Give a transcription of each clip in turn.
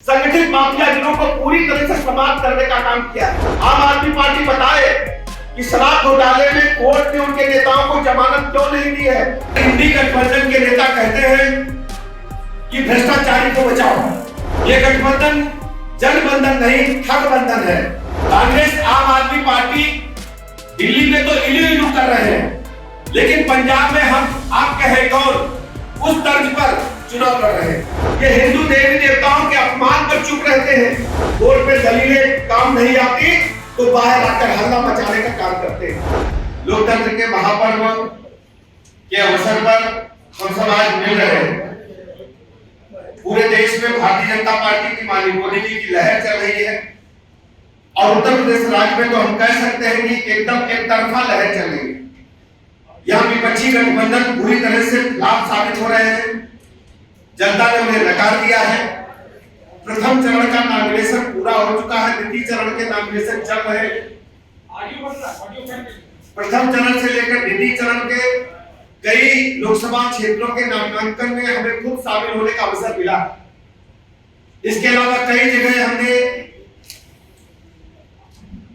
संगठित माफिया गिरोह को पूरी तरह से समाप्त करने का काम किया है। आम आदमी पार्टी बताए कि शराब घोटाले में कोर्ट ने उनके नेताओं को जमानत क्यों नहीं दी है। इंडी गठबंधन के नेता कहते हैं कि भ्रष्टाचारी को बचाओ। ये गठबंधन जनबंधन नहीं, ठगबंधन है। कांग्रेस आम आदमी पार्टी दिल्ली में तो इलू कर रहे हैं, लेकिन पंजाब में हम आपके है कौन उस तर्ज पर चुनाव लड़ रहे हैं। ये हिंदू देवी देवताओं के अपमान पर चुप रहते हैं। कोर्ट में दलीलें काम नहीं आती तो बाहर आकर हल्ला मचाने का काम करते हैं। लोकतंत्र के महापर्व के अवसर पर हम सब आज मिल रहे हैं। पूरे देश में भारतीय जनता पार्टी की माननीय मोदी जी की लहर चल रही है और उत्तर प्रदेश राज्य में तो हम कह सकते हैं कि एकदम एक तरफा लहर चल रही है। यहाँ विपक्षी गठबंधन पूरी तरह से लाभ साबित हो रहे हैं। जनता ने उन्हें नकार दिया है। प्रथम चरण का नॉमिनेशन पूरा हो चुका है, द्वितीय चरण के नॉमिनेशन चल रहे हैं। प्रथम चरण से लेकर द्वितीय चरण के कई लोकसभा क्षेत्रों के नामांकन में हमें खुद शामिल होने का अवसर मिला। इसके अलावा कई जगह हमने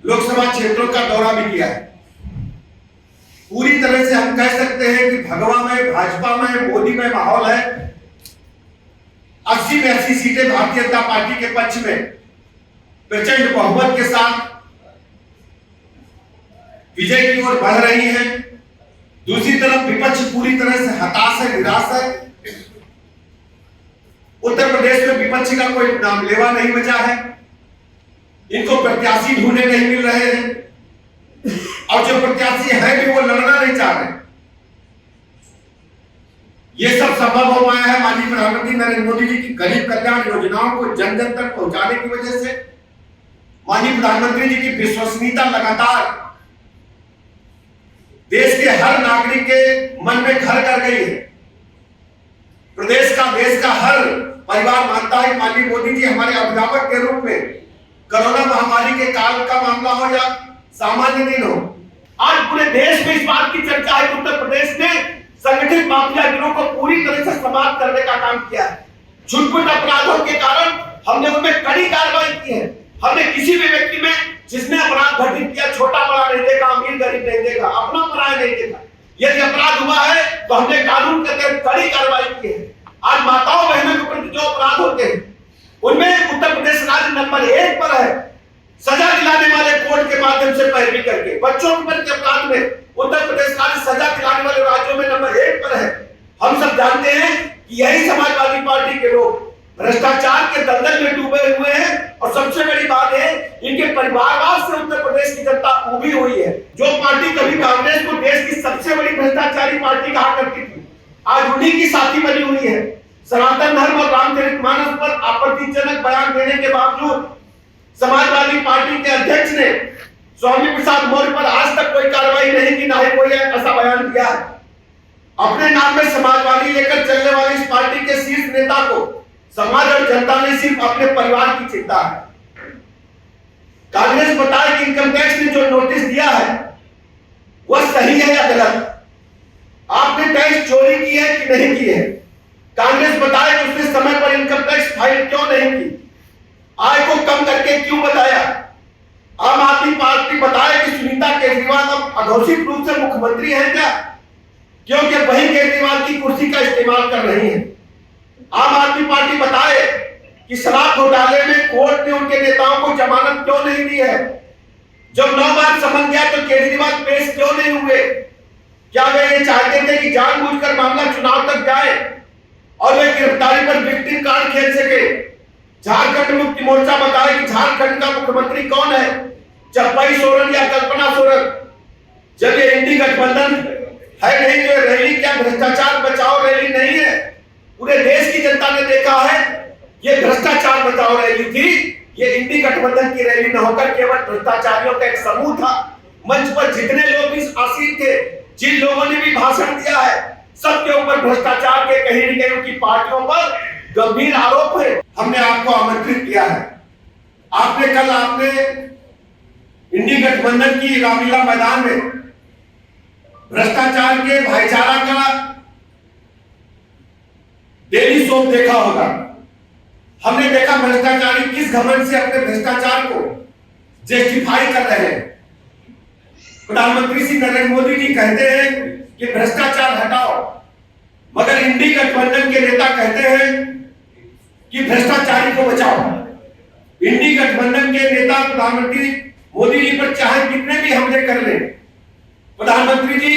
लोकसभा क्षेत्रों का दौरा भी किया है। पूरी तरह से हम कह सकते हैं कि भगवा में, भाजपा में, मोदी में माहौल है। 80 में 80 सीटें भारतीय जनता पार्टी के पक्ष में प्रचंड बहुमत के साथ विजय की ओर बढ़ रही है। दूसरी तरफ विपक्ष पूरी तरह से हताश है, निराश है। उत्तर प्रदेश में विपक्ष का कोई नामलेवा नहीं बचा है। इनको प्रत्याशी ढूंढे नहीं मिल रहे हैं और जो प्रत्याशी है भी वो लड़ना नहीं चाह रहे। ये सब संभव हो पाया है माननीय प्रधानमंत्री नरेंद्र मोदी जी की गरीब कल्याण योजनाओं को जन जन तक पहुंचाने की वजह से। माननीय प्रधानमंत्री जी की विश्वसनीयता लगातार देश के हर नागरिक के मन में घर कर गई है। प्रदेश का, देश का हर परिवार मानता है माननीय मोदी जी हमारे अभिभावक के रूप में, कोरोना महामारी के काल का मामला हो या सामान्य दिन हो। आज पूरे देश में इस बात की चर्चा है कि उत्तर प्रदेश ने संगठित माफिया गिरोह को पूरी तरह से समाप्त करने का काम किया है। छुटपुट अपराधों के कारण हमने उनमें कड़ी कार्रवाई की है। हमने किसी भी व्यक्ति में जिसने अपराध घटित किया छोटा बड़ा नहीं देखा, अमीर गरीब नहीं देखा, अपना पराया नहीं देखा। यदि अपराध हुआ है तो हमने कानून के तहत कड़ी कार्रवाई की है। आज माताओं बहनों के प्रति जो अपराध होते हैं उनमें उत्तर प्रदेश राज्य नंबर 1 पर है। सजा दिलाने वाले कोर्ट के माध्यम से पैरवी करके बच्चों के प्रति अपराध में उत्तर प्रदेश राज्य सजा दिलाने वाले राज्यों में नंबर 1 पर है। हम सब जानते हैं कि यही समाजवादी पार्टी के लोग भ्रष्टाचार के दलदल में डूबे हुए हैं और सबसे बड़ी बात है इनके परिवारवाद से उत्तर प्रदेश की जनता उभी हुई है। जो पार्टी कभी कांग्रेस को देश की सबसे बड़ी भ्रष्टाचारी पार्टी कहा करती थी, आज उन्हीं की साथी बनी हुई है। सनातन धर्म और रामचरितमानस पर आपत्तिजनक बयान देने के बावजूद समाजवादी पार्टी के अध्यक्ष ने स्वामी प्रसाद मौर्य पर आज तक कोई कार्रवाई नहीं की, ना ही कोई ऐसा बयान दिया है। अपने नाम में समाजवादी लेकर चलने वाली इस पार्टी के शीर्ष नेता को समाज और जनता ने सिर्फ अपने परिवार की चिंता है। कांग्रेस बताए कि इनकम टैक्स ने जो नोटिस दिया है वह सही है या गलत। आपने टैक्स चोरी की है कि नहीं की है। कांग्रेस बताए कि उसने समय पर इनकम टैक्स फाइल क्यों नहीं की, आय को कम करके क्यों बताया। आम आदमी पार्टी बताए कि सुनीता केजरीवाल अब अघोषित रूप से मुख्यमंत्री है क्या, क्योंकि वही केजरीवाल की कुर्सी का इस्तेमाल कर रही है। आम आदमी पार्टी बताए कि शराब घोटाले में कोर्ट ने उनके नेताओं को जमानत क्यों नहीं दी है। जब 9 बार समन गया तो केजरीवाल पेश क्यों नहीं हुए। क्या वे ये चाहते थे कि जानबूझकर मामला चुनाव तक जाए और वे गिरफ्तारी पर विक्टिम कार्ड खेल सके। झारखंड मुक्ति मोर्चा बताए कि झारखंड का मुख्यमंत्री कौन है, चंपई सोरेन या कल्पना सोरेन। जब ये इंडी गठबंधन है नहीं तो रैली क्या भ्रष्टाचार बचाओ रैली नहीं है। पूरे देश की जनता ने देखा है ये भ्रष्टाचार बचाओ रैली थी। ये इंडी गठबंधन की रैली न होकर केवल भ्रष्टाचारियों का एक समूह था। मंच पर जितने लोग भी आसीन थे, जिन लोगों ने भी भाषण दिया है, सबके ऊपर भ्रष्टाचार के कहीं न कहीं उनकी पार्टियों पर गंभीर आरोप है। हमने आपको आमंत्रित किया है। आपने इंडी गठबंधन की रामलीला मैदान में भ्रष्टाचार के भाईचारा का डेली सोप देखा होगा। हमने देखा भ्रष्टाचारी किस घमंड से अपने भ्रष्टाचार को जस्टिफाई कर रहे हैं। प्रधानमंत्री श्री नरेंद्र मोदी जी कहते हैं कि भ्रष्टाचार हटाओ, मगर इंडी गठबंधन के नेता कहते हैं कि भ्रष्टाचारी को बचाओ। इंडी गठबंधन के नेता प्रधानमंत्री मोदी जी पर चाहे कितने भी हमले कर ले, प्रधानमंत्री जी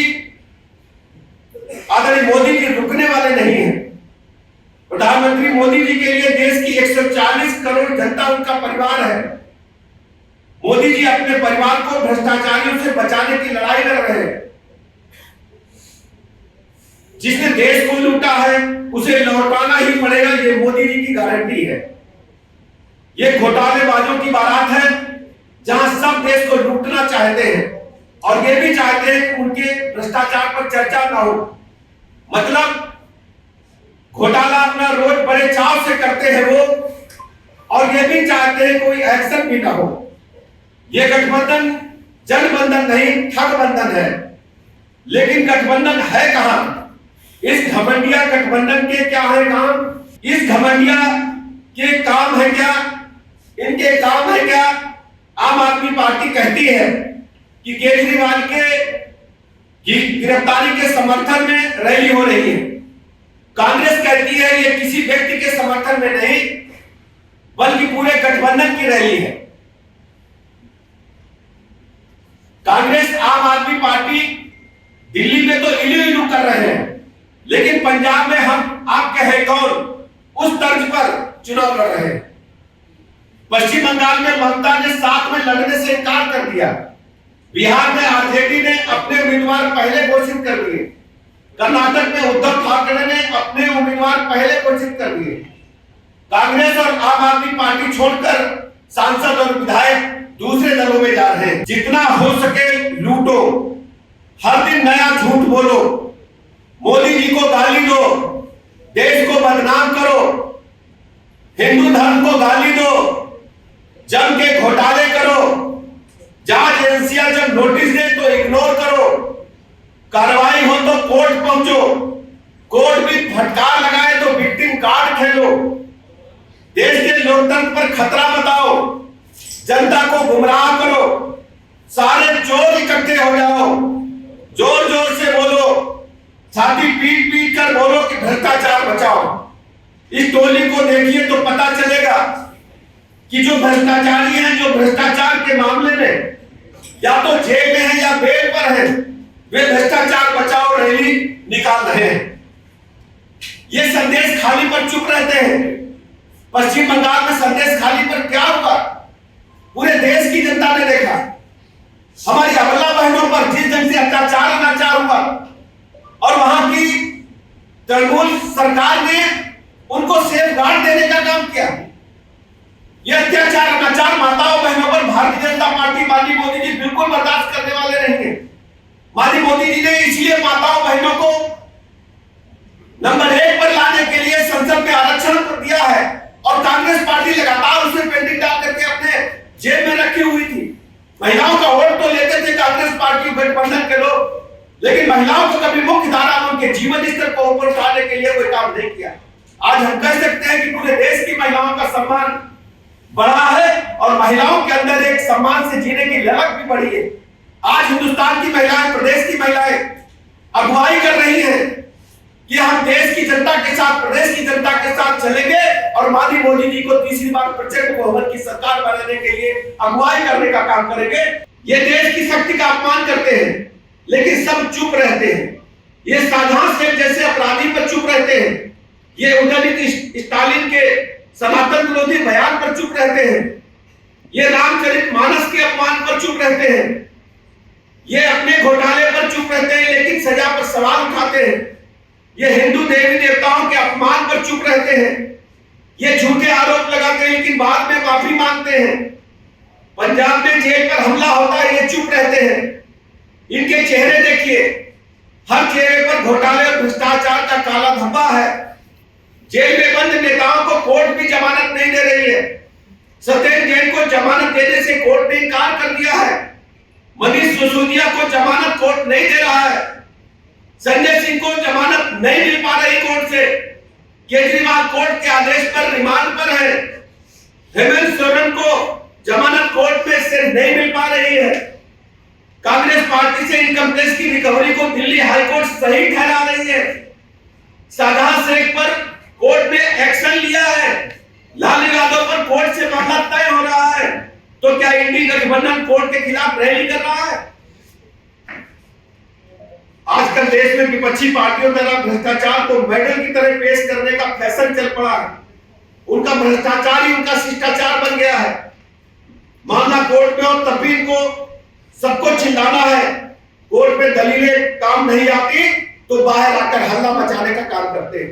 आदरणीय मोदी जी रुकने वाले नहीं हैं। प्रधानमंत्री मोदी जी के लिए देश की 140 करोड़ जनता उनका परिवार है। मोदी जी अपने परिवार को भ्रष्टाचारियों से बचाने की लड़ाई लड़ रहे हैं। जिसने देश को लूटा है उसे लौटाना ही पड़ेगा, ये मोदी जी की गारंटी है। ये घोटालेबाजों की बारात है जहां सब देश को लूटना चाहते हैं और ये भी चाहते हैं कि उनके भ्रष्टाचार पर चर्चा ना हो। मतलब घोटाला अपना रोज बड़े चाव से करते हैं वो, और ये भी चाहते हैं कोई एक्शन भी ना हो। ये गठबंधन जनबंधन नहीं ठग बंधन है। लेकिन गठबंधन है कहां? इस घमंडिया गठबंधन के क्या है काम? इस घमंडिया के काम है क्या? इनके काम है क्या? आम आदमी पार्टी कहती है कि केजरीवाल की गिरफ्तारी के समर्थन में रैली हो रही है। कांग्रेस कहती है ये किसी व्यक्ति के समर्थन में नहीं बल्कि पूरे गठबंधन की रैली है। कांग्रेस आम आदमी पार्टी दिल्ली में तो इलू इलू कर रहे हैं, लेकिन पंजाब में हम आपके हैं कौन उस तर्ज पर चुनाव लड़ रहे हैं। पश्चिम बंगाल में ममता ने साथ में लड़ने से इनकार कर दिया। बिहार में आरजेडी ने अपने उम्मीदवार पहले घोषित कर दिए। कर्नाटक में उद्धव ठाकरे ने अपने उम्मीदवार पहले घोषित कर दिए। कांग्रेस और आम आदमी पार्टी छोड़कर सांसद और विधायक दूसरे दलों में जा रहे हैं। जितना हो सके लूटो, हर दिन नया झूठ बोलो, मोदी जी को गाली दो, देश को बदनाम करो, हिंदू धर्म को गाली दो, जम के घोटाले करो, जांच एजेंसियां जब नोटिस दे तो इग्नोर करो, कार्रवाई हो तो कोर्ट पहुंचो, कोर्ट भी फटकार लगाए तो विक्टिम कार्ड खेलो, देश के लोकतंत्र पर खतरा बताओ, जनता को गुमराह करो, सारे चोर इकट्ठे हो जाओ, जोर जोर से बोलो, छाती पीट पीट कर बोलो कि भ्रष्टाचार बचाओ। इस टोली को देखिए तो पता चलेगा कि जो भ्रष्टाचारी हैं, जो भ्रष्टाचार के मामले में या तो जेल में है या बेल पर है, वे भ्रष्टाचार बचाओ रैली निकाल रहे हैं। ये संदेश खाली पर चुप रहते हैं। पश्चिम बंगाल में संदेश खाली पर क्या हुआ पूरे देश की जनता ने देखा। हमारी अबला बहनों पर जिस ढंग से अत्याचार अनाचार हुआ और वहां की तृणमूल सरकार ने उनको सेफ गार्ड देने का काम किया। यह अत्याचार अनाचार माताओं बहनों पर भारतीय जनता पार्टी माननीय मोदी जी बिल्कुल बर्दाश्त करने वाले नहीं है। माननीय मोदी जी ने इसलिए माताओं बहनों को नंबर 1 पर लाने के लिए संसद में आरक्षण कर दिया है और कांग्रेस पार्टी लगातार उसमें पेंडिंग डाल करके अपने जेब में रखी हुई थी। महिलाओं का वोट तो लेते थे कांग्रेस पार्टी गठबंधन के लोग, लेकिन महिलाओं को कभी मुख्य धारा में उनके जीवन स्तर को ऊपर उठाने के लिए कोई काम नहीं किया। आज हम कह सकते हैं कि पूरे देश की महिलाओं का सम्मान बढ़ा है और महिलाओं के अंदर एक सम्मान से जीने की ललक भी बढ़ी है। आज हिंदुस्तान की महिलाएं, प्रदेश की महिलाएं अगुवाई कर रही हैं कि हम देश की जनता के साथ, प्रदेश की जनता के साथ चलेंगे और माननीय मोदी जी को तीसरी बार प्रचंड बहुमत की सरकार बनाने के लिए अगुवाई करने का काम करेंगे। ये देश की शक्ति का अपमान करते हैं लेकिन सब चुप रहते हैं। ये शाहजहां शेख जैसे अपराधी पर चुप रहते हैं। ये उदयनिधि स्टालिन के सनातन विरोधी बयान पर चुप रहते हैं। ये रामचरितमानस के अपमान पर चुप रहते हैं। ये अपने घोटाले पर चुप रहते हैं लेकिन सजा पर सवाल उठाते हैं। ये हिंदू देवी देवताओं के अपमान पर चुप रहते हैं। ये झूठे आरोप लगाते हैं लेकिन बाद में माफी मांगते हैं। पंजाब में जेल पर हमला होता है, ये चुप रहते हैं। इनके चेहरे देखिए, हर चेहरे पर घोटाले और भ्रष्टाचार का काला धब्बा है। जेल में बंद नेताओं को कोर्ट भी जमानत नहीं दे रही है। सत्येंद्र जैन को जमानत देने से कोर्ट ने इनकार कर दिया है। मनीष सिसोदिया को जमानत कोर्ट नहीं दे रहा है। संजय सिंह को जमानत नहीं मिल पा रही कोर्ट से। केजरीवाल कोर्ट के आदेश पर रिमांड पर है। हेमंत सोरेन को जमानत कोर्ट में से नहीं मिल पा रही है। कांग्रेस पार्टी से इनकम टैक्स की रिकवरी को दिल्ली हाईकोर्ट सही ठहरा रही है। शाहजहां शेख पर कोर्ट ने एक्शन लिया है। लालू यादव पर कोर्ट से मामला तय हो रहा है। तो क्या इंडी गठबंधन कोर्ट के खिलाफ रैली कर रहा है? आजकल देश में विपक्षी पार्टियों द्वारा भ्रष्टाचार को मेडल की तरह पेश करने का फैशन चल पड़ा है। उनका भ्रष्टाचार ही उनका शिष्टाचार बन गया है। मामला कोर्ट में और तब भी इनको सबको चिल्लाना है। कोर्ट में दलीलें काम नहीं आती तो बाहर आकर हल्ला मचाने का काम करते हैं।